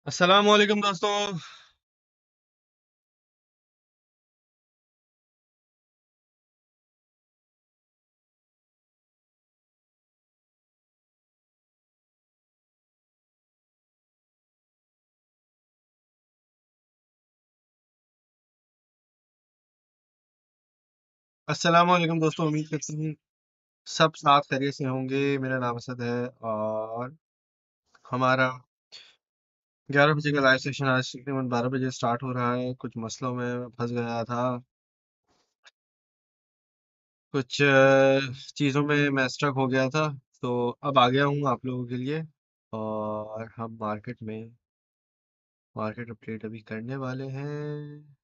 अस्सलाम वालेकुम दोस्तों। अस्सलाम वालेकुम दोस्तों, उम्मीद करता हूँ सब साथ खैरियत से होंगे। मेरा नाम असद है और हमारा 11 बजे का लाइव सेशन आज तकरीबन 12 बजे स्टार्ट हो रहा है। कुछ मसलों में फंस गया था, कुछ चीज़ों में मैं स्टक हो गया था, तो अब आ गया हूँ आप लोगों के लिए। और हम मार्केट अपडेट अभी करने वाले हैं।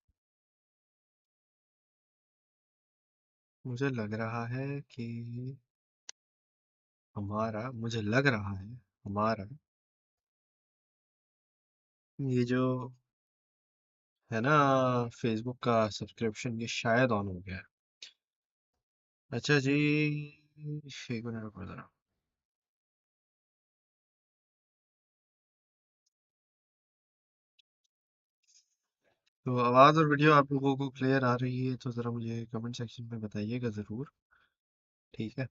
मुझे लग रहा है कि मुझे लग रहा है हमारा ये जो है ना, फेसबुक का सब्सक्रिप्शन ये शायद ऑन हो गया है। अच्छा जी, एक मिनट रुको जरा। तो आवाज़ और वीडियो आप लोगों को क्लियर आ रही है तो ज़रा मुझे कमेंट सेक्शन में बताइएगा ज़रूर। ठीक है।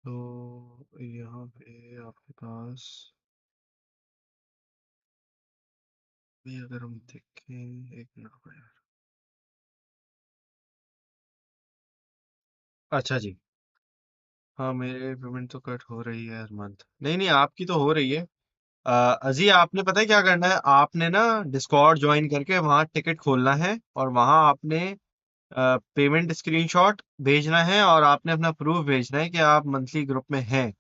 तो यहाँ पे आपके पास भी अगर हम देखें, एक मिनट रुको यार। अच्छा जी, हाँ मेरे पेमेंट तो कट हो रही है हर मंथ। नहीं नहीं, आपकी तो हो रही है। अजी आपने पता है क्या करना है, आपने ना डिस्कॉर्ड ज्वाइन करके वहाँ टिकट खोलना है और वहाँ आपने पेमेंट स्क्रीनशॉट भेजना है और आपने अपना प्रूफ भेजना है कि आप मंथली ग्रुप में हैं।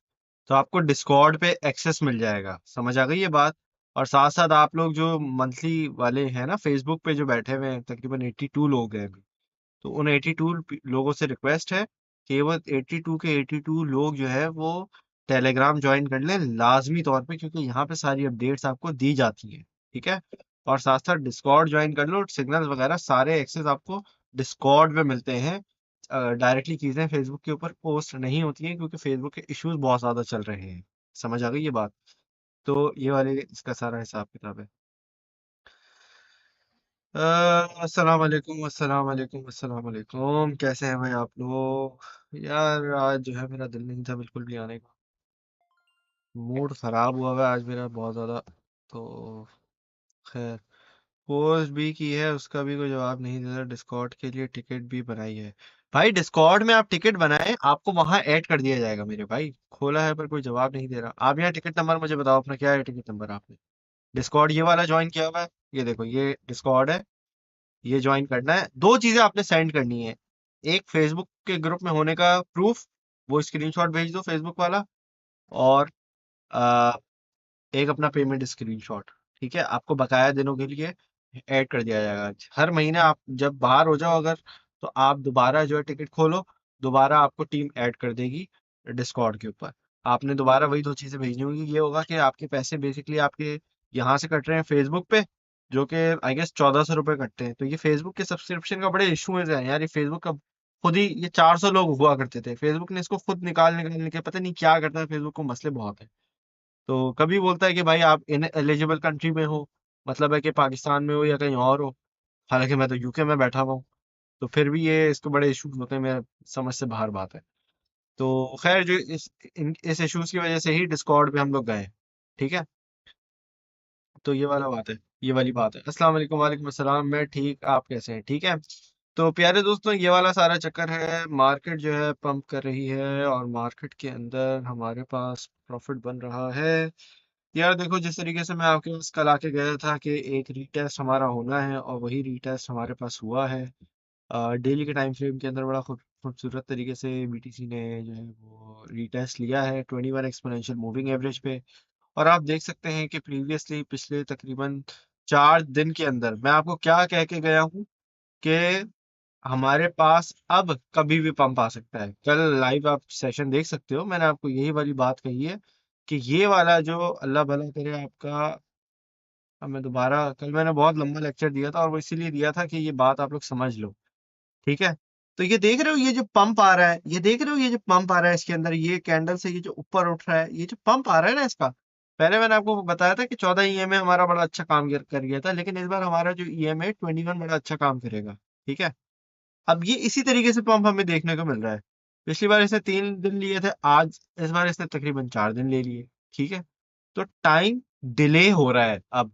तो आपको डिस्कॉर्ड पे एक्सेस मिल जाएगा। समझ आ गई ये बात? और साथ साथ आप लोग जो मंथली वाले हैं ना फेसबुक पे जो बैठे हुए हैं, तकरीबन 82 लोग हैं अभी। तो उन 82 लोगों से रिक्वेस्ट है कि वो 82 के 82 लोग जो है वो टेलीग्राम ज्वाइन कर लें लाजमी तौर पे, क्योंकि यहाँ पे सारी अपडेट्स आपको दी जाती हैं। ठीक है। और साथ साथ डिस्कॉर्ड ज्वाइन कर लो, सिग्नल वगैरह सारे एक्सेस आपको डिस्कॉर्ड में मिलते हैं। डायरेक्टली चीजें फेसबुक के ऊपर पोस्ट नहीं होती हैं क्योंकि फेसबुक के इश्यूज बहुत ज्यादा चल रहे हैं। समझ आ गई ये बात? तो ये वाले इसका सारा हिसाब किताब है। अस्सलाम वालेकुम, अस्सलाम वालेकुम, अस्सलाम वालेकुम। कैसे हैं भाई आप लोग? यार आज जो है मेरा दिल नहीं था बिल्कुल भी आने का। मूड खराब हुआ हुआ है आज मेरा बहुत ज्यादा। तो खैर, पोस्ट भी की है, उसका भी कोई जवाब नहीं दे रहा। डिस्कॉर्ड के लिए टिकट भी बनाई है। भाई डिस्कॉर्ड में आप टिकट बनाए, आपको वहां ऐड कर दिया जाएगा मेरे भाई। खोला है पर कोई जवाब नहीं दे रहा। आप यहाँ टिकट नंबर मुझे बताओ अपना, क्या है टिकट नंबर आपने? डिस्कॉर्ड ये वाला ज्वाइन किया हुआ है? ये देखो ये डिस्कॉर्ड है, ये ज्वाइन करना है। दो चीजें आपने सेंड करनी है। एक फेसबुक के ग्रुप में होने का प्रूफ, वो स्क्रीनशॉट भेज दो फेसबुक वाला। और आ, एक अपना पेमेंट स्क्रीनशॉट। ठीक है, आपको बकाया दिनों के लिए ऐड कर दिया जाएगा। हर महीने आप जब बाहर हो जाओ अगर, तो आप दोबारा जो है टिकट खोलो, दोबारा आपको टीम ऐड कर देगी डिस्कॉर्ड के ऊपर। आपने दोबारा वही दो चीजें भेजनी होगी। ये होगा कि आपके पैसे बेसिकली आपके यहाँ से कट रहे हैं फेसबुक पे, जो कि आई गेस 1400 रुपये कटते हैं। तो ये फेसबुक के सब्सक्रिप्शन का बड़े इशूज है यार। ये फेसबुक का खुद ही, ये 400 लोग हुआ करते थे, फेसबुक ने इसको खुद निकाल निकाल के पता नहीं क्या करता है। फेसबुक को मसले बहुत है। तो कभी बोलता है कि भाई आप इन एलिजिबल कंट्री में हो, मतलब है कि पाकिस्तान में हो या कहीं और हो। हालांकि मैं तो यूके में बैठा हुआ हूँ। तो फिर भी ये इसको बड़े इश्यूज होते हैं, मेरे समझ से बाहर बात है। तो खैर जो इस इश्यूज की वजह से ही डिस्कॉर्ड पे हम लोग गए। ठीक है। तो ये वाला बात है, ये वाली बात है। अस्सलाम वालेकुम, वालेकुम अस्सलाम। मैं ठीक, आप कैसे हैं? ठीक है। तो प्यारे दोस्तों, ये वाला सारा चक्कर है। मार्केट जो है पंप कर रही है और मार्केट के अंदर हमारे पास प्रॉफिट बन रहा है। यार देखो, जिस तरीके से मैं आपके पास कल आके गया था कि एक रीटेस्ट हमारा होना है और वही रीटेस्ट हमारे पास हुआ है। डेली के टाइम फ्रेम के अंदर बड़ा खूबसूरत तरीके से बीटीसी ने जो है वो रीटेस्ट लिया है 21 एक्सपोनेंशियल मूविंग एवरेज पे। और आप देख सकते हैं कि प्रीवियसली पिछले तकरीबन 4 दिन के अंदर मैं आपको क्या कह के गया हूँ कि हमारे पास अब कभी भी पंप आ सकता है। कल लाइव आप सेशन देख सकते हो, मैंने आपको यही वाली बात कही है कि ये वाला जो अल्लाह भला करे आपका। अब मैं दोबारा, कल मैंने बहुत लंबा लेक्चर दिया था और वो इसीलिए दिया था कि ये बात आप लोग समझ लो। ठीक है। तो ये देख रहे हो, ये जो पंप आ रहा है, ये देख रहे हो, ये जो पंप आ रहा है इसके अंदर, ये कैंडल से ये जो ऊपर उठ रहा है, ये जो पंप आ रहा है ना इसका, पहले मैंने आपको बताया था कि 14 ईएमए हमारा बड़ा अच्छा काम कर गया था, लेकिन इस बार हमारा जो ईएमए 21 बड़ा अच्छा काम करेगा। ठीक है। अब ये इसी तरीके से पंप हमें देखने को मिल रहा है। पिछली बार इसने 3 दिन लिए थे, आज इस बार इसने तकरीबन 4 दिन ले लिए। ठीक है। तो टाइम डिले हो रहा है अब।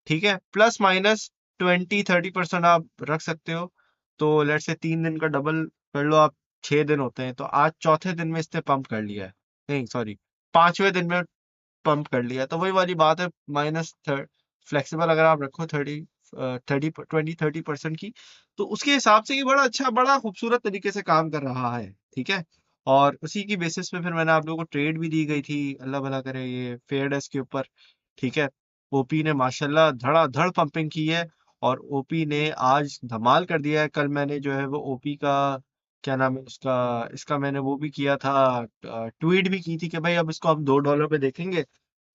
ठीक है। प्लस माइनस 20-30% आप रख सकते हो। तो लेट से 3 दिन का डबल कर लो आप, 6 दिन होते हैं, तो आज चौथे दिन में इसने पंप कर लिया है। नहीं सॉरी, 5वें दिन में पंप कर लिया, तो वही वाली बात है। माइनस फ्लेक्सिबल अगर आप रखो 30 की, तो उसके हिसाब से ये बड़ा अच्छा, बड़ा खूबसूरत तरीके से काम कर रहा है। ठीक है। और उसी की बेसिस पे फिर मैंने आप लोगों को ट्रेड भी दी गई थी, अल्लाह भला करे, ये फेयर डेस्क के ऊपर। ठीक है। ओपी ने माशाल्लाह धड़ाधड़ पंपिंग की है, और ओपी ने आज धमाल कर दिया है। कल मैंने जो है वो ओपी का, क्या नाम है उसका, इसका मैंने वो भी किया था, ट्वीट भी की थी कि भाई अब इसको हम $2 पे देखेंगे।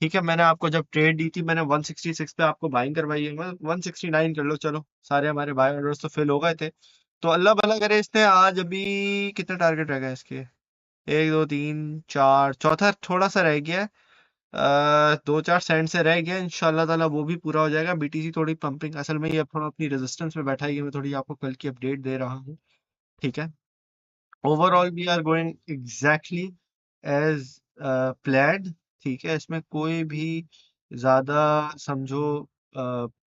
ठीक है। मैंने आपको जब ट्रेड दी थी, मैंने 166 पे आपको बाइंग करवाई है, 169 कर लो, चलो सारे हमारे बाय ऑर्डर्स तो फिल हो गए थे। तो अल्लाह भला करे, इसने आज अभी कितने टारगेट रह गए इसके, 1 2 3 4, चौथा थोड़ा सा रह गया है। 2-4 सेंट से रह गया, इंशाल्लाह ताला वो भी पूरा हो जाएगा। बीटीसी थोड़ी पंपिंग, असल में ये अब थोड़ा अपनी रेजिस्टेंस में बैठा है, ये मैं थोड़ी आपको कल की अपडेट दे रहा हूँ। ठीक है। Overall we are going exactly as planned. ठीक है। इसमें कोई भी ज्यादा समझो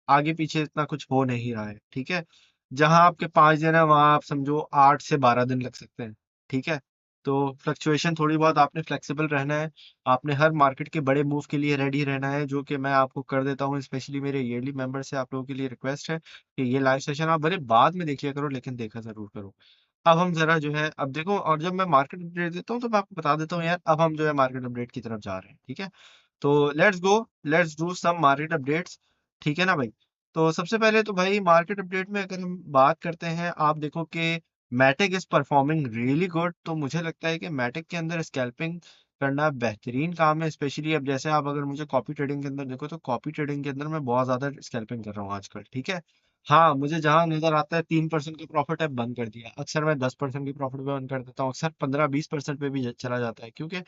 आगे पीछे इतना कुछ हो नहीं रहा है। ठीक है। जहां आपके 5 दिन है, वहां आप समझो 8 से 12 दिन लग सकते हैं। ठीक है। तो फ्लक्चुएशन थोड़ी बहुत आपने फ्लेक्सिबल रहना है। आपने हर मार्केट के बड़े मूव के लिए रेडी रहना है, जो कि मैं आपको कर देता हूँ। स्पेशली मेरे ईयरली मेंबर से आप लोगों के लिए रिक्वेस्ट है कि ये लाइव सेशन आप भले बाद में देख लिया करो, लेकिन देखा जरूर करो। अब हम जरा जो है, अब देखो, और जब मैं मार्केट अपडेट देता हूँ तो मैं आपको बता देता हूँ यार, अब हम जो है मार्केट अपडेट की तरफ जा रहे हैं। ठीक है। तो let's go, let's do some market updates. ठीक है ना भाई। तो सबसे पहले तो भाई मार्केट अपडेट में अगर हम बात करते हैं, आप देखो कि Matic is performing really good. तो मुझे लगता है कि मैटिक के अंदर स्कैल्पिंग करना बेहतरीन काम है। स्पेशली अब जैसे आप अगर मुझे कॉपी ट्रेडिंग के अंदर देखो, तो कॉपी ट्रेडिंग के अंदर मैं बहुत ज्यादा स्कैल्पिंग कर रहा हूँ आजकल। ठीक है। हाँ, मुझे जहां नजर आता है 3% का प्रॉफिट है, बंद कर दिया। अक्सर मैं 10% की प्रॉफिट पे बंद कर देता हूँ, अक्सर 15-20% पे भी चला जाता है, क्योंकि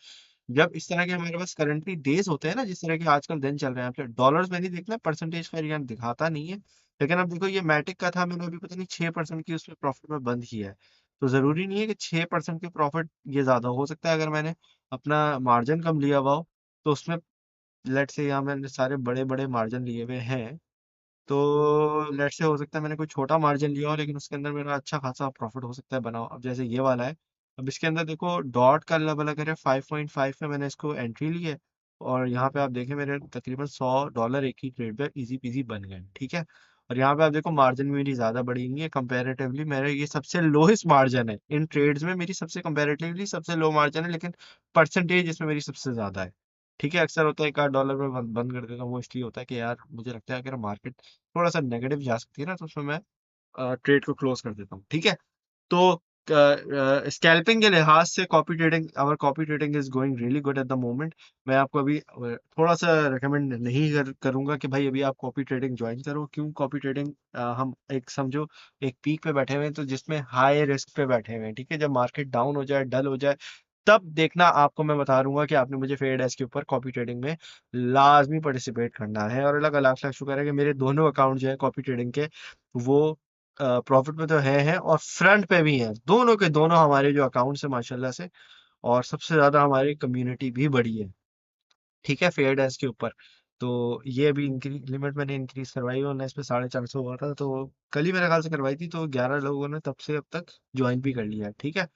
जब इस तरह के हमारे पास करंटली डेज होते हैं ना, जिस तरह के आजकल दिन चल रहे हैं, आपके डॉलर्स में नहीं देखना, परसेंटेज का यहाँ दिखाता नहीं है। लेकिन अब देखो, ये मैटिक का था, मैंने अभी पता नहीं 6% की उसमें प्रॉफिट में बंद किया है। तो जरूरी नहीं है कि 6% की प्रॉफिट ये ज्यादा हो सकता है। अगर मैंने अपना मार्जिन कम लिया हुआ हो, तो उसमें लेट से यहाँ मैंने सारे बड़े बड़े मार्जिन लिए हुए हैं, तो लेट से हो सकता है मैंने कोई छोटा मार्जिन लिया हो, लेकिन उसके अंदर मेरा अच्छा खासा प्रॉफिट हो सकता है बना हो। अब जैसे ये वाला है, अब इसके अंदर देखो डॉट का लेवल अगर है 5.5 पे, मैंने इसको एंट्री ली है, और यहाँ पे आप देखें मेरे तकरीबन $100 एक ही ट्रेड पे इजी पीजी बन गए। ठीक है। और यहाँ पे आप देखो मार्जिन मेरी ज्यादा बड़ी नहीं है कंपेरेटिवली, मेरा ये सबसे लोएस्ट मार्जिन है इन ट्रेड्स में, मेरी सबसे कंपेरेटिवली सबसे लो मार्जिन है, लेकिन परसेंटेज इसमें मेरी सबसे ज्यादा है। ठीक है। अक्सर होता है $1 में बंद कर देता हूँ, वो इसलिए होता है कि यार मुझे लगता है अगर मार्केट थोड़ा सा नेगेटिव जा सकती है ना, तो उसमें मैं ट्रेड को क्लोज कर देता हूँ। ठीक है। तो स्कैल्पिंग के लिहाज से copy trading, our copy trading is going really good at the moment. मैं आपको अभी थोड़ा सा रिकमेंड नहीं करूंगा कि भाई अभी आप कॉपी ट्रेडिंग ज्वाइन करो। क्यों कॉपी ट्रेडिंग, हम एक समझो एक पीक पे बैठे हुए हैं, तो जिसमें हाई रिस्क पे बैठे हुए हैं। ठीक है। जब मार्केट डाउन हो जाए, डल हो जाए, तब देखना आपको मैं बता दूंगा कि आपने मुझे फेयर डेस्क के ऊपर कॉपी ट्रेडिंग में लाजमी पार्टिसिपेट करना है। और अलग लाख लाख शुक्र है कि मेरे दोनों अकाउंट जो है कॉपी ट्रेडिंग के, वो प्रॉफिट में तो है और फ्रंट पे भी है। दोनों के दोनों हमारे जो अकाउंट्स है माशाल्लाह से, और सबसे ज्यादा हमारी कम्युनिटी भी बढ़ी है। ठीक है। फेयर डेस्क के ऊपर। तो ये अभी लिमिट मैंने इंक्रीज करवाई, और इस पे 450 हुआ था, तो कल ही मेरे ख्याल से करवाई थी, तो 11 लोगों ने तब से अब तक ज्वाइन भी कर लिया है। ठीक है।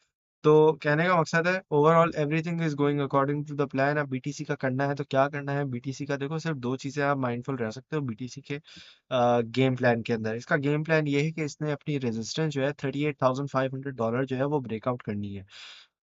तो कहने का मकसद है, overall everything is going according to the plan. अब बीटीसी का करना है तो क्या करना है, बीटीसी का देखो सिर्फ दो चीजें आप माइंडफुल रह सकते हो बीटीसी के गेम प्लान के अंदर। इसका गेम प्लान ये है कि इसने अपनी रेजिस्टेंस जो है $38,500 जो है वो ब्रेकआउट करनी है।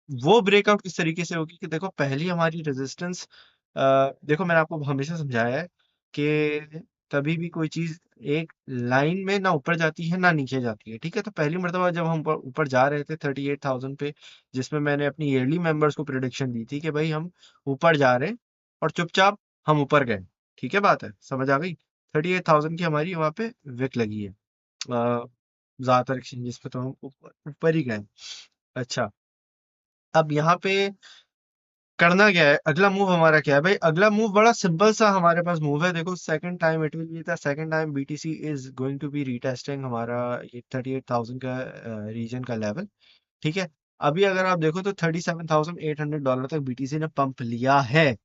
वो ब्रेकआउट किस तरीके से होगी कि देखो, पहली हमारी रेजिस्टेंस, देखो मैंने आपको हमेशा समझाया है कि कभी भी कोई चीज एक लाइन में ना ऊपर जाती है ना नीचे जाती है। ठीक है। तो पहली मर्तबा जब हम ऊपर ऊपर जा रहे थे 38,000 पे, जिसमें मैंने अपनी ईयरली मेंबर्स को प्रिडिक्शन दी थी कि भाई हम ऊपर जा रहे हैं, और चुपचाप हम ऊपर गए। ठीक है। बात है समझ आ गई। 38,000 की हमारी वहां पे विक लगी है। ज्यादातर एक्सचेंजेस पे तो हम ऊपर ऊपर ही गए। अच्छा, अब यहाँ पे करना क्या है, अगला मूव हमारा क्या है भाई? अगला मूव बड़ा सिंपल सा हमारे पास मूव है। देखो, second time it will be the second time BTC is going to be retesting हमारा ये 38,000 का रीजन का लेवल। ठीक है। अभी अगर आप देखो तो $37,800 तक बीटीसी ने पंप लिया है,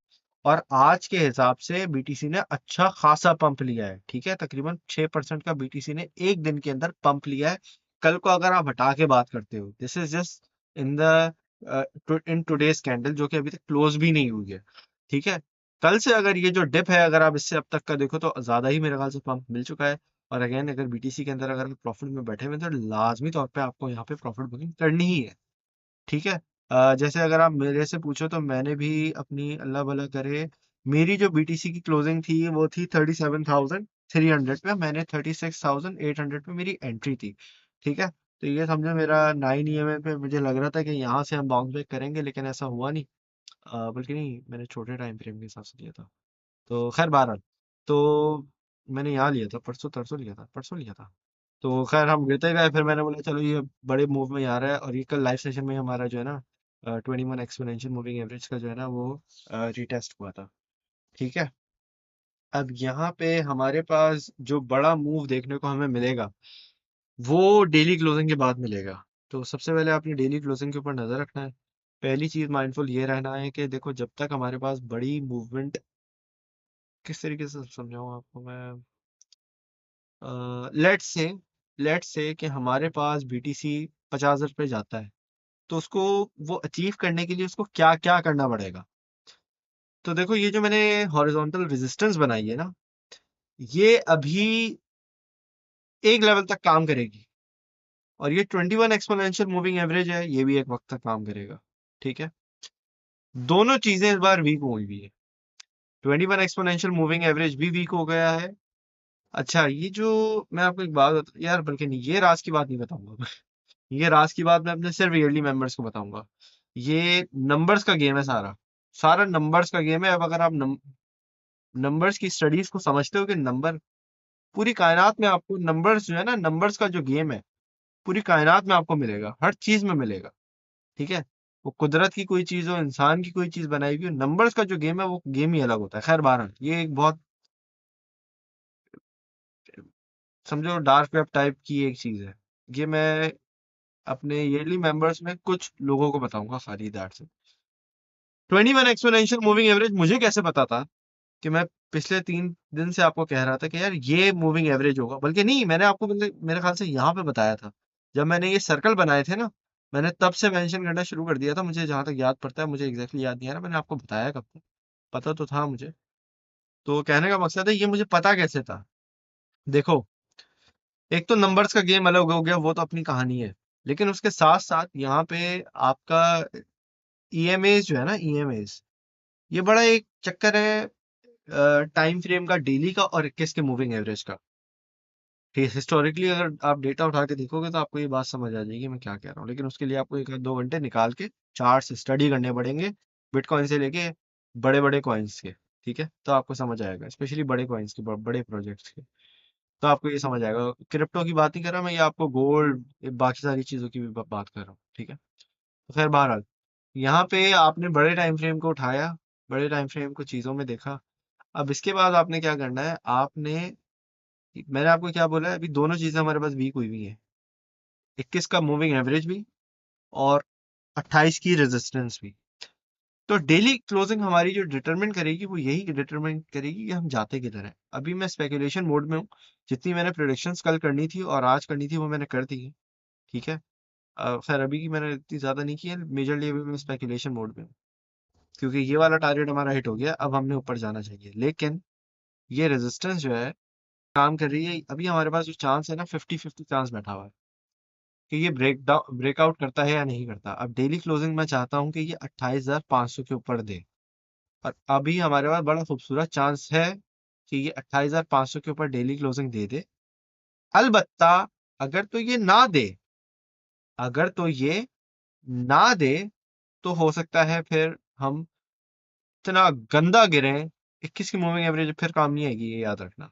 और आज के हिसाब से बीटीसी ने अच्छा खासा पंप लिया है। ठीक है, तकरीबन 6% का बीटीसी ने एक दिन के अंदर पंप लिया है। कल को अगर आप हटा के बात करते हो, this is just in the in today's candle, जो कि अभी तक क्लोज भी नहीं हुई है। ठीक है, कल से अगर ये जो डिप है, अगर आप इससे अब तक का देखो तो ज्यादा ही मेरे ख्याल से पंप मिल चुका है। और अगेन, अगर बीटीसी के अंदर अगर आप प्रॉफिट में बैठे हुए हैं, तो लाजमी तौर पे आपको यहाँ पे प्रॉफिट बुकिंग करनी ही है। ठीक है। जैसे अगर आप मेरे से पूछो तो मैंने भी अपनी, अल्लाह भला करे, मेरी जो बीटीसी की क्लोजिंग थी वो थी 37,300 पे। मैंने 36,800 पे मेरी एंट्री थी। ठीक है, तो ये समझो मेरा 9 EMA पे मुझे लग रहा था कि यहाँ से हम बाउंस बैक करेंगे, लेकिन ऐसा हुआ नहीं। बल्कि नहीं, मैंने छोटे टाइम फ्रेम के हिसाब से लिया था। तो खैर, बहरहाल, तो मैंने यहाँ लिया था, परसों तरसों लिया था, परसों लिया था। तो खैर हम गिरते गए, फिर मैंने बोला चलो ये बड़े मूव में आ रहा है, और ये कल लाइव सेशन में हमारा जो है ना 21 एक्सपोनेंशियल मूविंग एवरेज का जो है ना वो रिटेस्ट हुआ था। ठीक है। अब यहाँ पे हमारे पास जो बड़ा मूव देखने को हमें मिलेगा, वो डेली क्लोजिंग के बाद मिलेगा। तो सबसे पहले आपने डेली क्लोजिंग के ऊपर नजर रखना है। पहली चीज माइंडफुल ये रहना है कि देखो, जब तक हमारे पास बड़ी मूवमेंट, किस तरीके से समझाऊं आपको मैं, लेट्स से कि हमारे पास बीटीसी 50,000 पे जाता है, तो उसको, वो अचीव करने के लिए उसको क्या क्या करना पड़ेगा? तो देखो, ये जो मैंने हॉरिजॉन्टल रेजिस्टेंस बनाई है ना, ये अभी एक लेवल तक काम करेगी, और ये 21 एक्सपोनेंशियल मूविंग एवरेज है, ये भी एक वक्त तक काम करेगा। ठीक है, दोनों चीजें इस बार वीक हुई हुई है। 21 एक्सपोनेंशियल मूविंग एवरेज भी वीक हो गया है। अच्छा, ये जो, मैं आपको एक बात यार, बल्कि नहीं, ये राज की बात नहीं बताऊंगा मैं। ये राज की बात मैं अपने सिर्फ ईयरली मेंबर्स को बताऊंगा। ये नंबर्स का गेम है, सारा सारा नंबर्स का गेम है। अब अगर आप नंबर्स की स्टडीज को समझते हो कि नंबर, पूरी कायनात में आपको नंबर्स जो है ना, नंबर्स का जो गेम है, पूरी कायनात में आपको मिलेगा, हर चीज में मिलेगा। ठीक है, वो कुदरत की कोई चीज हो, इंसान की कोई चीज बनाई हुई हो, नंबर्स का जो गेम है वो गेम ही अलग होता है। खैर, बहरहाल, ये एक बहुत, समझो, डार्क वेब टाइप की एक चीज है। ये मैं अपने ईयरली मेंबर्स में कुछ लोगों को बताऊंगा, खाली दैट से। 21 एक्सपोनेंशियल मूविंग एवरेज मुझे कैसे पता था? कि मैं पिछले 3 दिन से आपको कह रहा था कि यार ये मूविंग एवरेज होगा, बल्कि नहीं, मैंने आपको मेरे ख्याल से यहाँ पे बताया था, जब मैंने ये सर्कल बनाए थे ना, मैंने तब से मेंशन करना शुरू कर दिया था। मुझे जहां तक याद पड़ता है, मुझे एग्जैक्टली याद नहीं आ रहा मैंने आपको बताया कब था, पता तो था मुझे। तो कहने का मकसद है, ये मुझे पता कैसे था? देखो, एक तो नंबर्स का गेम अलग हो गया, वो तो अपनी कहानी है, लेकिन उसके साथ साथ यहाँ पे आपका ईएमएस जो है ना, ईएमएस, ये बड़ा एक चक्कर है टाइम फ्रेम का, डेली का और 21 के मूविंग एवरेज का। हिस्टोरिकली अगर आप डेटा उठा के देखोगे तो आपको ये बात समझ आ जाएगी मैं क्या कह रहा हूँ, लेकिन उसके लिए आपको 1 2 घंटे निकाल के चार्ट्स स्टडी करने पड़ेंगे, बिटकॉइन से लेके बड़े बड़े कॉइन्स के। ठीक है, तो आपको समझ आएगा, स्पेशली बड़े कॉइन्स के, बड़े प्रोजेक्ट्स के। तो आपको ये समझ आएगा। क्रिप्टो की बात नहीं कर रहा मैं, ये आपको गोल्ड, बाकी सारी चीजों की भी बात कर रहा हूँ। ठीक है, तो खैर, बहरहाल, यहाँ पे आपने बड़े टाइम फ्रेम को उठाया, बड़े टाइम फ्रेम को चीजों में देखा। अब इसके बाद आपने क्या करना है, आपने, मैंने आपको क्या बोला है, अभी दोनों चीजें हमारे पास वीक हुई हुई है, 21 का मूविंग एवरेज भी, और 28 की रेजिस्टेंस भी। तो डेली क्लोजिंग हमारी जो डिटरमिन करेगी, वो यही डिटरमिन करेगी कि हम जाते किधर है। अभी मैं स्पेकुलेशन मोड में हूँ। जितनी मैंने प्रोडिक्शंस कल करनी थी और आज करनी थी, वो मैंने कर दी है। ठीक है। खैर, अभी की मैंने इतनी ज्यादा नहीं की है, मेजरली अभी मैं स्पेकुलेशन मोड में हूँ, क्योंकि ये वाला टारगेट हमारा हिट हो गया, अब हमने ऊपर जाना चाहिए। लेकिन ये रेजिस्टेंस जो है, काम कर रही है। अभी हमारे पास जो चांस है ना, 50-50 चांस बैठा हुआ है कि ये ब्रेकआउट करता है या नहीं करता। अब डेली क्लोजिंग मैं चाहता हूँ कि ये 28,500 के ऊपर दे, और अभी हमारे पास बड़ा खूबसूरत चांस है कि ये 28,500 के ऊपर डेली क्लोजिंग दे दे। अलबत्ता, अगर तो ये ना दे, अगर तो ये ना दे, तो हो सकता है फिर हम इतना गंदा गिरे, 21 की मूविंग एवरेज फिर काम नहीं आएगी, ये याद रखना।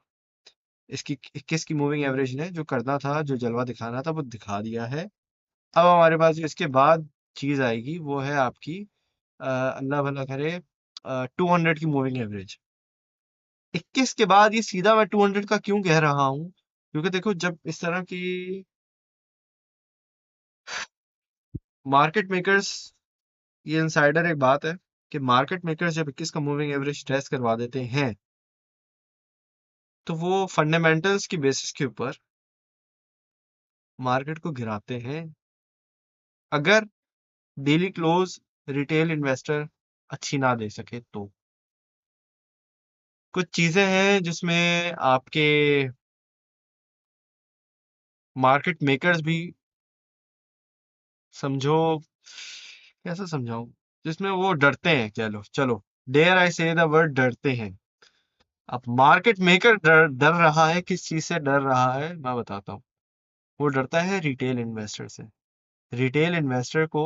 इसकी 21 की मूविंग एवरेज ने जो करना था, जो जलवा दिखाना था, वो दिखा दिया है। अब हमारे पास जो इसके बाद चीज आएगी वो है आपकी अल्लाह भला करे 200 की मूविंग एवरेज। 21 के बाद ये सीधा मैं 200 का क्यों कह रहा हूँ, क्योंकि देखो जब इस तरह की मार्केट मेकर्स, ये इनसाइडर एक बात है कि मार्केट मेकर्स जब 21 का मूविंग एवरेज टेस्ट करवा देते हैं तो वो फंडामेंटल्स की बेसिस के ऊपर मार्केट को गिराते हैं, अगर डेली क्लोज रिटेल इन्वेस्टर अच्छी ना दे सके तो। कुछ चीजें हैं जिसमें आपके मार्केट मेकर्स भी, समझो कैसे समझाऊं, जिसमें वो डरते हैं, चलो चलो डेयर आई से द वर्ड डरते हैं। अब मार्केट मेकर डर डर रहा है, किस चीज से डर रहा है मैं बताता हूँ। वो डरता है रिटेल इन्वेस्टर से। रिटेल इन्वेस्टर को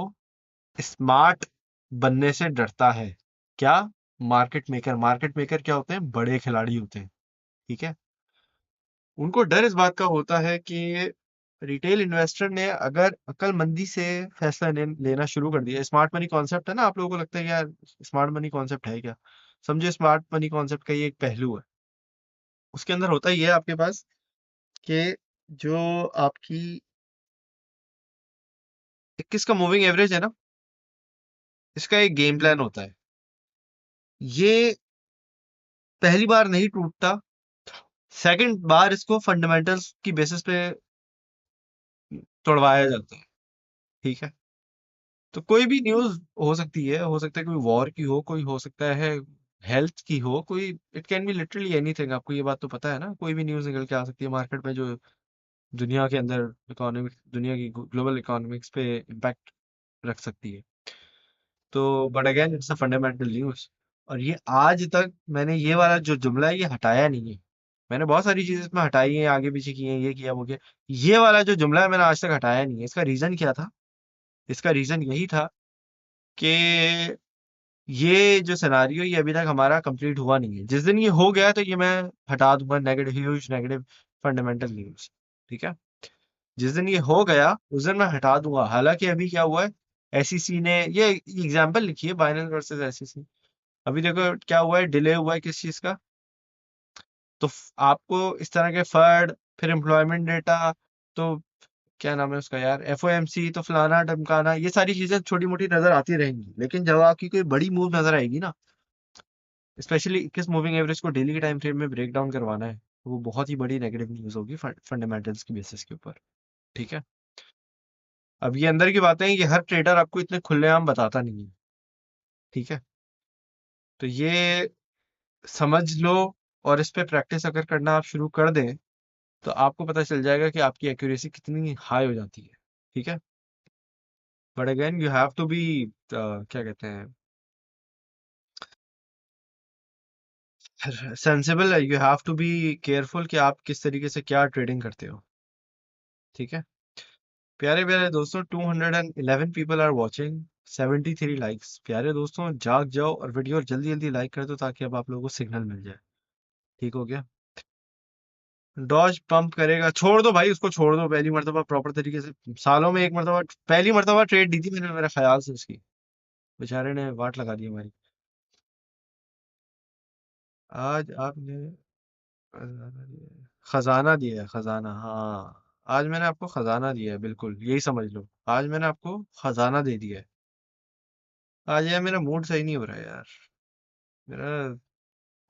स्मार्ट बनने से डरता है। क्या? मार्केट मेकर क्या होते हैं? बड़े खिलाड़ी होते हैं। ठीक है। उनको डर इस बात का होता है कि रिटेल इन्वेस्टर ने अगर अक्लमंदी से फैसला लेना शुरू कर दिया, स्मार्ट मनी कॉन्सेप्ट है ना, आप लोगों को लगता है कि यार स्मार्ट मनी कॉन्सेप्ट है क्या? समझे, स्मार्ट मनी कॉन्सेप्ट का ये एक पहलू है। उसके अंदर होता ही है आपके पास कि जो आपकी 21 का मूविंग एवरेज है ना, इसका एक गेम प्लान होता है। ये पहली बार नहीं टूटता, सेकंड बार इसको फंडामेंटल्स की बेसिस पे तोड़वाया जाता है। ठीक है। तो कोई भी न्यूज हो सकती है, हो सकता है कोई वॉर की हो, कोई हो सकता है हेल्थ की हो, कोई it can be literally anything. आपको ये बात तो पता है ना, कोई भी न्यूज निकल के आ सकती है मार्केट में जो दुनिया के अंदर इकोनॉमिक, दुनिया की ग्लोबल इकोनॉमिक्स पे इम्पैक्ट रख सकती है। तो but again it's a fundamental news. और ये आज तक मैंने ये वाला जो जुमला है ये हटाया नहीं है। मैंने बहुत सारी चीजें इसमें हटाई हैं, आगे पीछे की हैं, ये किया वो किया। ये वाला जो जुमला है मैंने आज तक हटाया नहीं है। इसका रीजन क्या था? इसका रीजन यही था कि ये जो सिनारियो ये अभी तक हमारा कंप्लीट हुआ नहीं है। जिस दिन ये हो गया तो ये मैं हटा दूंगा, negative, huge negative fundamental news. ठीक है। जिस दिन ये हो गया उस दिन मैं हटा दूंगा। हालांकि अभी क्या हुआ है, एसईसी ने ये एग्जांपल लिखी है, बाइनेंस वर्सेस एसईसी। अभी देखो क्या हुआ है, डिले हुआ है किस चीज का। तो आपको इस तरह के फर्ड, फिर एम्प्लॉयमेंट डेटा, तो क्या नाम है उसका यार, एफओएमसी, तो फलाना ढमकाना, ये सारी चीजें छोटी मोटी नजर आती रहेंगी, लेकिन जब आपकी कोई बड़ी मूव नजर आएगी ना, स्पेशली किस मूविंग एवरेज को डेली के टाइम फ्रेम में ब्रेक डाउन करवाना है, तो वो बहुत ही बड़ी नेगेटिव न्यूज होगी फंडामेंटल्स की बेसिस के ऊपर। ठीक है। अब ये अंदर की बातें हैं, ये हर ट्रेडर आपको इतने खुलेआम बताता नहीं है। ठीक है। तो ये समझ लो, और इस पे प्रैक्टिस अगर करना आप शुरू कर दें तो आपको पता चल जाएगा कि आपकी एक्यूरेसी कितनी हाई हो जाती है। ठीक है। But again you have to be, क्या कहते हैं, sensible. You have to be careful कि आप किस तरीके से क्या ट्रेडिंग करते हो। ठीक है। प्यारे प्यारे दोस्तों, 211 पीपल आर वाचिंग, 73 लाइक्स। प्यारे दोस्तों जाग जाओ और वीडियो जल्दी जल्दी लाइक कर दो ताकि अब आप लोगों को सिग्नल मिल जाए। ठीक हो गया। डॉज पंप करेगा, छोड़ दो भाई उसको, छोड़ दो। पहली मर्तबा प्रॉपर तरीके से, सालों में एक मर्तबा, पहली मर्तबा ट्रेड दी थी मैंने मेरे ख्याल से उसकी, बेचारे ने वाट लगा दी हमारी। आज आपने खजाना दिया है, खजाना, हाँ। आज मैंने आपको खजाना दिया है, बिल्कुल यही समझ लो। आज मैंने आपको खजाना दे दिया है। आज यार मेरा मूड सही नहीं हो रहा है यार। मेरा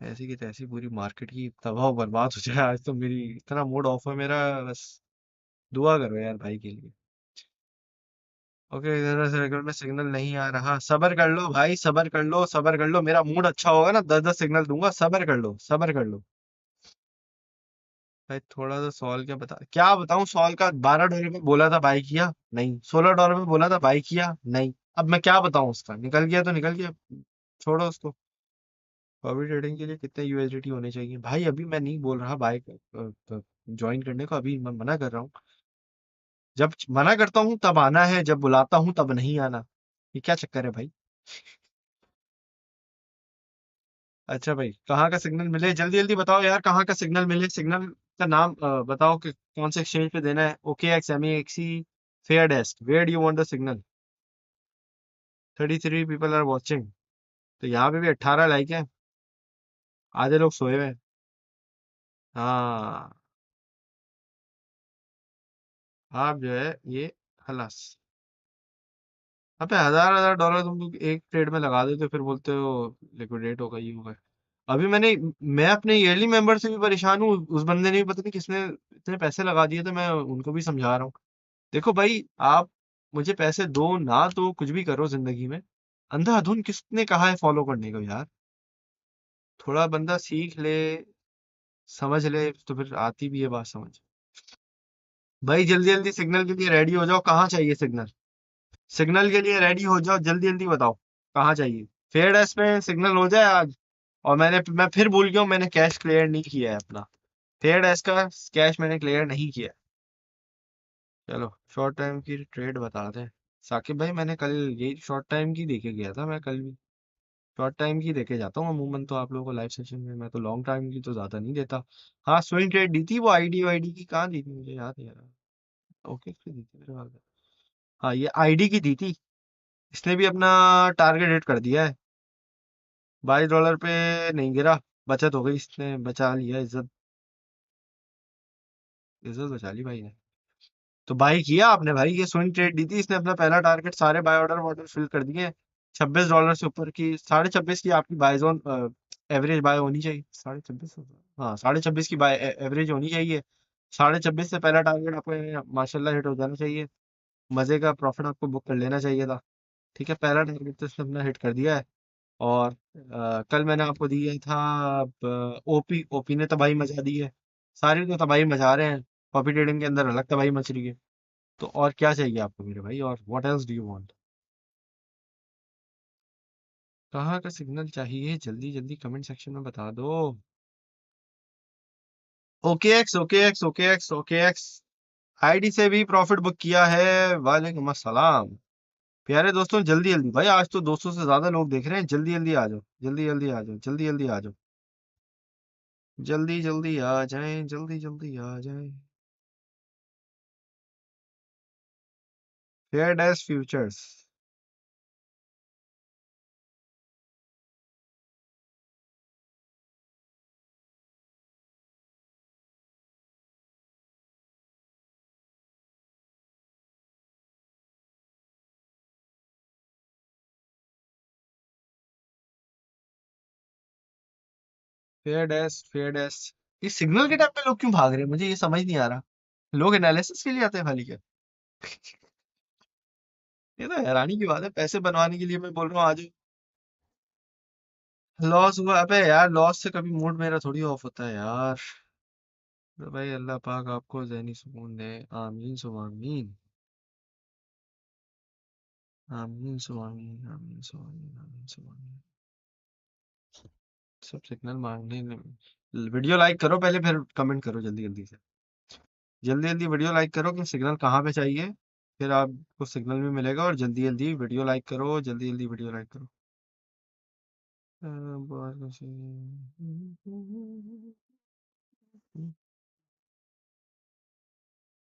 ऐसी की तैसी पूरी मार्केट की तबाह बर्बाद हो जाए आज तो। मेरी इतना मूड ऑफ है मेरा, बस दुआ करो यार भाई के लिए। ओके, इधर सर्कल में सिग्नल नहीं आ रहा, सबर कर लो भाई, सबर कर लो, सबर कर लो। मेरा मूड अच्छा होगा ना, 10 10 सिग्नल दूंगा, सबर कर लो, सबर कर लो। भाई थोड़ा सा सॉल्व क्या बता, क्या बताऊं सॉल्व का। $12 पे बोला था बाई किया, नहीं। $16 पे बोला था बाई किया, नहीं। अब मैं क्या बताऊं, उसका निकल गया तो निकल गया, छोड़ो उसको। कॉपी ट्रेडिंग के लिए कितने यूएसडीटी होने चाहिए भाई? अभी मैं नहीं बोल रहा बाय ज्वाइन करने को, अभी मैं मना कर रहा हूँ। जब मना करता हूँ तब आना है, जब बुलाता हूँ तब नहीं आना। ये क्या चक्कर है भाई? अच्छा भाई, कहाँ का सिग्नल मिले, जल्दी जल्दी बताओ यार, कहाँ का सिग्नल मिले, सिग्नल। का नाम बताओ कि कौन से एक्सचेंज पे देना है। Okay X, M X C, fair desk, where do you want the signal. 33 people are watching. तो यहाँ पे भी 18 लाइक है। आधे लोग सोए हुए हैं। हाँ, आप जो है ये खलास। अबे हजार हजार डॉलर तुम लोग एक ट्रेड में लगा देते हो, फिर बोलते हो लिक्विडेट होगा, ये होगा। अभी मैं अपने ईयरली मेंबर से भी परेशान हूँ। उस बंदे ने भी पता नहीं किसने इतने पैसे लगा दिए, तो मैं उनको भी समझा रहा हूँ। देखो भाई, आप मुझे पैसे दो ना, तो कुछ भी करो जिंदगी में। अंधाधुन किसने कहा है फॉलो करने को यार। थोड़ा बंदा सीख ले, समझ ले, तो फिर आती भी है बात समझ। भाई जल्दी जल्दी सिग्नल के लिए रेडी हो जाओ। कहाँ चाहिए सिग्नल? सिग्नल के लिए रेडी हो जाओ, जल्दी जल्दी बताओ कहाँ चाहिए। फेयर डैश में सिग्नल हो जाए आज। और मैं फिर भूल गया हूँ, मैंने कैश क्लियर नहीं किया है अपना। फेयर डैश का कैश मैंने क्लियर नहीं किया है। चलो शॉर्ट टाइम की ट्रेड बता दें। साकिब भाई, मैंने कल यही शॉर्ट टाइम की देके गया था। मैं कल भी शॉर्ट टाइम की देके जाता हूँ अमूमन तो आप लोगों को लाइव सेशन में। मैं तो लॉन्ग टाइम की तो ज्यादा नहीं देता। हाँ, स्विंग ट्रेड दी थी। वो आईडी वाईडी की कहाँ दी थी, मुझे याद नहीं आ रहा। ओके, दी थी मेरे ख्याल से। हाँ, ये आईडी की दी थी। इसने भी अपना टारगेट हिट कर दिया है। $22 पे नहीं गिरा। बचत हो गई, इसने बचा लिया। इज्जत, इज्जत बचा ली भाई ने। तो बाई किया आपने भाई। ये स्विंग ट्रेड दी थी इसने। अपना पहला टारगेट, सारे बाय ऑर्डर वॉर्डर फिल कर दिए। $26 से ऊपर की, 26.5 की आपकी बाय जोन एवरेज बाय होनी चाहिए। 26.5, हाँ 26.5 की बाय एवरेज होनी चाहिए। 26.5 से पहला टारगेट आपको माशाल्लाह हिट हो जाना चाहिए। मजे का प्रॉफिट आपको बुक कर लेना चाहिए था। ठीक है, पहला टारगेट तो इसने अपना हिट कर दिया है। और कल मैंने आपको दिया था ओपी। ओपी ने तबाही मचा दी है। सारे तो तबाही मचा रहे हैं। कॉपी ट्रेडिंग के अंदर अलग तबाही मच रही है। तो और क्या चाहिए आपको मेरे भाई, और what else do you want? कहाँ का सिग्नल चाहिए, जल्दी जल्दी कमेंट सेक्शन में बता दो। Okay x, okay x, okay x, okay x ID से भी प्रॉफिट बुक किया है। वालेकुम अस्सलाम। प्यारे दोस्तों, जल्दी जल्दी भाई, आज तो 200 से ज्यादा लोग देख रहे हैं। जल्दी जल्दी आ जाओ, जल्दी जल्दी आ जाओ, जल्दी जल्दी आ जाओ। जल्दी जल्दी आ जाएं, जल्दी जल्दी आ जाएं। Fair dash futures. Fair dash, fair dash. इस सिग्नल के टाइम पे लोग क्यों भाग रहे हैं, मुझे ये समझ नहीं आ रहा। लोग एनालिसिस के लिए आते हैं खाली क्या? ये तो हैरानी की बात है। पैसे बनवाने के लिए मैं बोल रहा हूँ आज। लॉस हुआ? अबे यार, लॉस से कभी मूड मेरा थोड़ी ऑफ होता है यार। तो भाई अल्लाह पाक आपको ज़हनी सुकून दे। आमीन सुम आमीन। आमीन सुम आमीन, आमीन सुम आमीन, आमीन सुम आमीन। सब सिग्नल मांगने वीडियो लाइक करो पहले, फिर कमेंट करो जल्दी जल्दी से। जल्दी जल्दी वीडियो लाइक करो कि सिग्नल कहाँ पे चाहिए। फिर आपको सिग्नल भी मिलेगा। और जल्दी जल्दी वीडियो लाइक करो, जल्दी जल्दी वीडियो लाइक करो। बहुत कुछ।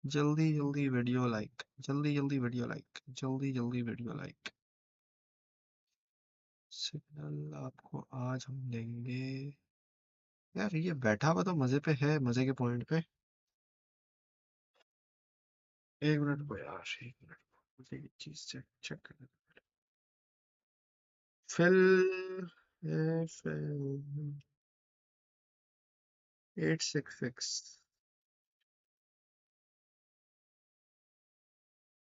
जल्दी जल्दी वीडियो लाइक, जल्दी जल्दी वीडियो लाइक, जल्दी जल्दी वीडियो लाइक। सिग्नल आपको आज हम देंगे। यार ये बैठा हुआ तो मजे पे है, मजे के पॉइंट पे। एक मिनट को यार, एक मिनट। मुझे ये चीज चेक चेक करना। Fill fill 866।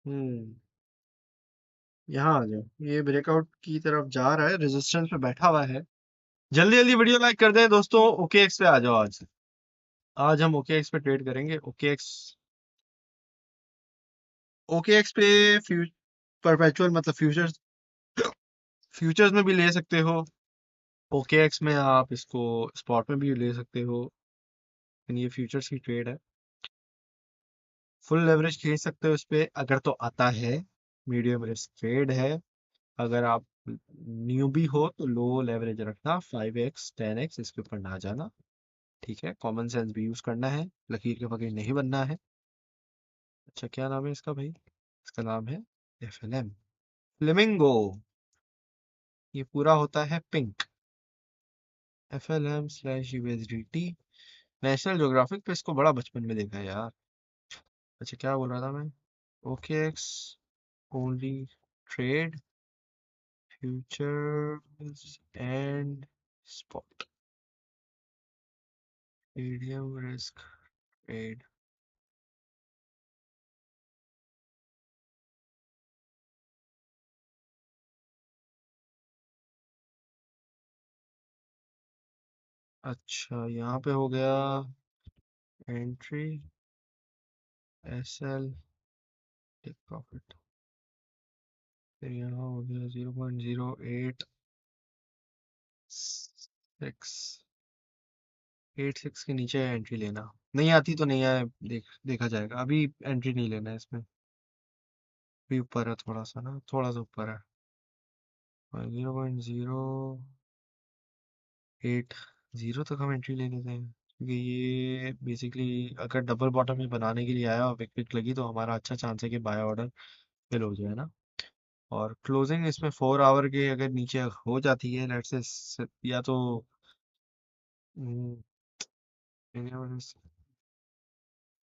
हम्म, यहाँ आ जाओ। ये ब्रेकआउट की तरफ जा रहा है, रेजिस्टेंस पे बैठा हुआ है। जल्दी जल्दी वीडियो लाइक कर दें दोस्तों। ओके एक्स पे आ जाओ आज। आज हम ओके एक्स पे ट्रेड करेंगे। ओके एक्स, ओके एक्स पे फ्यू परपेचुअल मतलब फ्यूचर्स, फ्यूचर्स में भी ले सकते हो। ओके एक्स में आप इसको स्पॉट में भी ले सकते हो। लेकिन ये फ्यूचर्स की ट्रेड है। फुल लेवरेज खरीद सकते हो इस पे अगर तो आता है। मीडियम रिस्क ट्रेड है। अगर आप न्यूबी हो तो लो लेवरेज रखना। 5x 10x इसके ऊपर ना जाना। ठीक है, कॉमन सेंस भी यूज करना है, लकीर के फकीर नहीं बनना है। अच्छा, क्या नाम है इसका भाई? इसका नाम है FLM, फ्लेमिंगो। ये पूरा होता है पिंक। FLM/USDT। नेशनल ज्योग्राफिक पे इसको बड़ा बचपन में देखा है यार। अच्छा, क्या बोल रहा था मैं? OKX only trade futures and spot, medium risk trade. अच्छा, यहाँ पे हो गया एंट्री SL, टेक प्रॉफिट। फिर यहाँ हो गया 0.086 के नीचे एंट्री लेना। नहीं आती तो नहीं आए, देखा जाएगा। अभी एंट्री नहीं लेना है इसमें। भी ऊपर है थोड़ा सा ना, थोड़ा सा ऊपर है। 0.080 तक हम एंट्री ले लेते हैं, क्योंकि ये बेसिकली अगर डबल बॉटम में बनाने के लिए आया और विक विक लगी तो हमारा अच्छा चांस है कि बाय ऑर्डर फिल हो जाए ना। और क्लोजिंग इसमें 4 आवर के अगर नीचे हो जाती है, लेट्स से या तो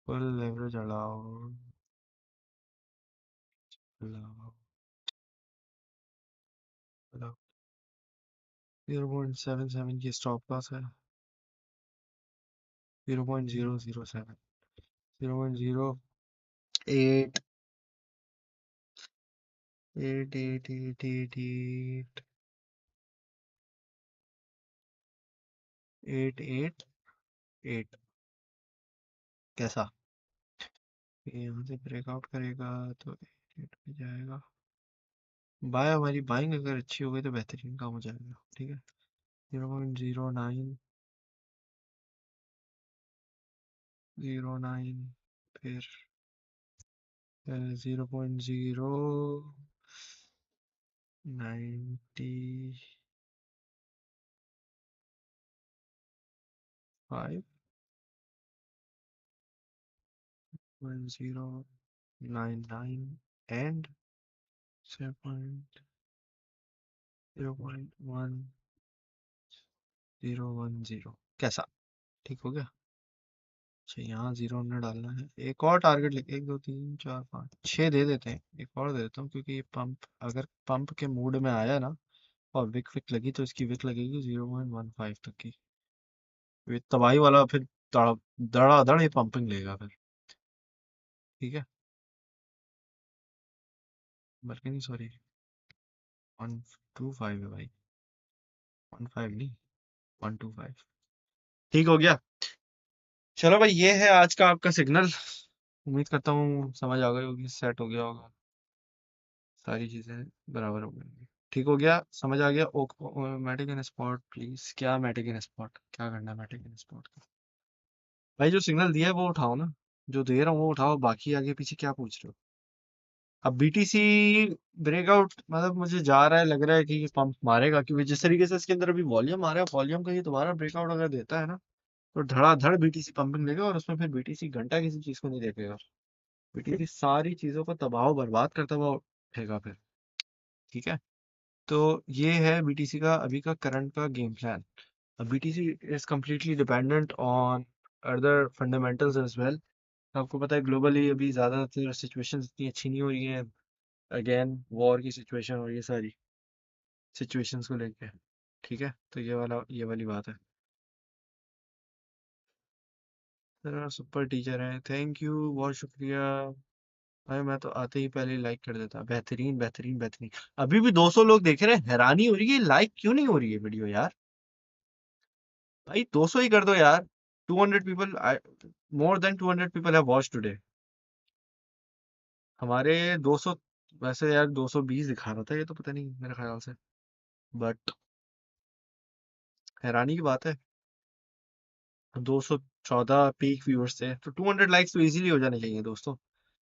फुल लेवरेज अलाउ, 0.77 की स्टॉप लॉस है। 0.007, 0.08, 888888, 888। कैसा? ये यहाँ से ब्रेकआउट करेगा तो 88 पे जाएगा। बाय, हमारी बाइंग अगर अच्छी हो गई तो बेहतरीन काम हो जाएगा। ठीक है, 0.09, फिर 0.095, 0.099 एंड 0.1010। कैसा? ठीक हो गया? अच्छा, यहाँ 0 हमने डालना है। एक और टारगेट लेके 1 2 3 4 5 6 दे देते हैं। एक और दे देता हूँ, क्योंकि ये पंप अगर पंप के मूड में आया ना और विक विक लगी तो इसकी विक लगेगी 0.15 तक की। ये तबाही वाला फिर धड़ाधड़ ये पंपिंग लेगा फिर। ठीक है, बल्कि नहीं, सॉरी, 125 है भाई, 15 नहीं, 125। ठीक हो गया। चलो भाई, ये है आज का आपका सिग्नल। उम्मीद करता हूँ समझ आ गई होगी, सेट हो गया होगा, सारी चीजें बराबर हो गई। ठीक हो गया, समझ आ गया। Matic in spot please. क्या मैटिक इन स्पॉट? क्या करना है मैटिक इन स्पॉट का? भाई, जो सिग्नल दिया है वो उठाओ ना, जो दे रहा हूँ वो उठाओ, बाकी आगे पीछे क्या पूछ रहे हो? अब BTC ब्रेकआउट मतलब मुझे जा रहा है, लग रहा है कि ये पंप मारेगा, क्योंकि जिस तरीके से इसके अंदर अभी वॉल्यूम आ रहा है, वॉल्यूम का ये दोबारा ब्रेकआउट अगर देता है ना तो धड़ाधड़ BTC पंपिंग लेगा, और उसमें फिर BTC घंटा किसी चीज को नहीं देखेगा। BTC सारी चीजों को तबाह बर्बाद करता हुआ उठेगा फिर। ठीक है, तो ये है BTC का अभी का करंट का game plan. BTC is completely dependent on other fundamentals as well. आपको पता है ग्लोबली अभी ज्यादातर सिचुएशंस इतनी अच्छी नहीं हो रही है। अगेन वॉर की सिचुएशन और ये सारी सिचुएशंस को लेके। ठीक है, तो ये वाली बात है। सर सुपर टीचर है, थैंक यू, बहुत शुक्रिया। भाई मैं तो आते ही पहले लाइक कर देता। बेहतरीन बेहतरीन बेहतरीन। अभी भी 200 लोग देख रहे हैं, हैरानी हो रही है लाइक क्यों नहीं हो रही है वीडियो यार। भाई 200 ही कर दो यार। 200 people, more than 200 people have watch today. हमारे 200, वैसे यार 220 दिखा रहा था ये तो, पता नहीं मेरे ख्याल से, बट हैरानी की बात है। 214 पीक व्यूअर्स थे, तो 200 लाइक्स तो इजीली हो जाने चाहिए दोस्तों।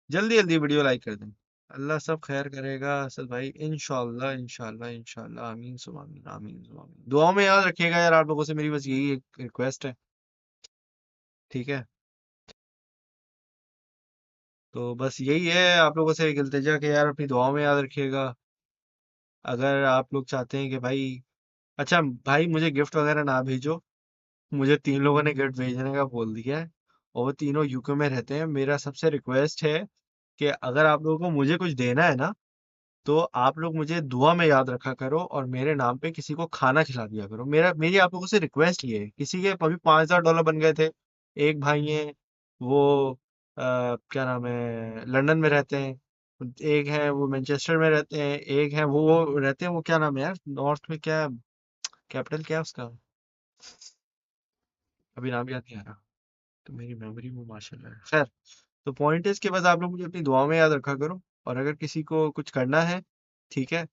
जल्दी जल्दी वीडियो लाइक कर दें। अल्लाह सब खैर करेगा असल भाई, इंशाल्लाह इंशाल्लाह इंशाल्लाह, आमीन सुमा आमीन, आमीन सुमा आमीन। दुआओं में याद रखिएगा यार, आप लोगों से मेरी बस यही एक रिक्वेस्ट है। ठीक है। तो बस यही है आप लोगों से एक इल्तिजा कि यार अपनी दुआओं में याद रखिएगा। अगर आप लोग चाहते हैं कि भाई, अच्छा भाई मुझे गिफ्ट वगैरह ना भेजो। मुझे 3 लोगों ने गिफ्ट भेजने का बोल दिया है और वो तीनों यूके में रहते हैं। मेरा सबसे रिक्वेस्ट है कि अगर आप लोगों को मुझे कुछ देना है ना, तो आप लोग मुझे दुआ में याद रखा करो और मेरे नाम पे किसी को खाना खिला दिया करो। मेरी आप लोगों से रिक्वेस्ट ये है। किसी के अभी $5000 बन गए थे। एक भाई है, वो क्या नाम है, लंदन में रहते हैं। एक है वो मैनचेस्टर में रहते हैं। एक है वो रहते हैं, वो क्या नाम है यार, नॉर्थ में क्या, कैपिटल क्या है उसका, अभी नाम याद नहीं आ रहा। तो मेरी मेमोरी में माशाल्लाह है। खैर, तो पॉइंट है इसके, बस आप लोग मुझे अपनी दुआ में याद रखा करो। और अगर किसी को कुछ करना है, ठीक है,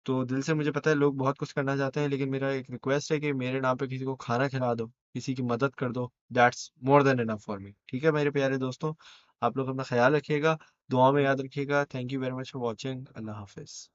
तो दिल से मुझे पता है लोग बहुत कुछ करना चाहते हैं, लेकिन मेरा एक रिक्वेस्ट है कि मेरे नाम पे किसी को खाना खिला दो, किसी की मदद कर दो। That's more than enough for me. ठीक है मेरे प्यारे दोस्तों, आप लोग अपना ख्याल रखिएगा, दुआ में याद रखिएगा। Thank you very much for watching. Allah Hafiz.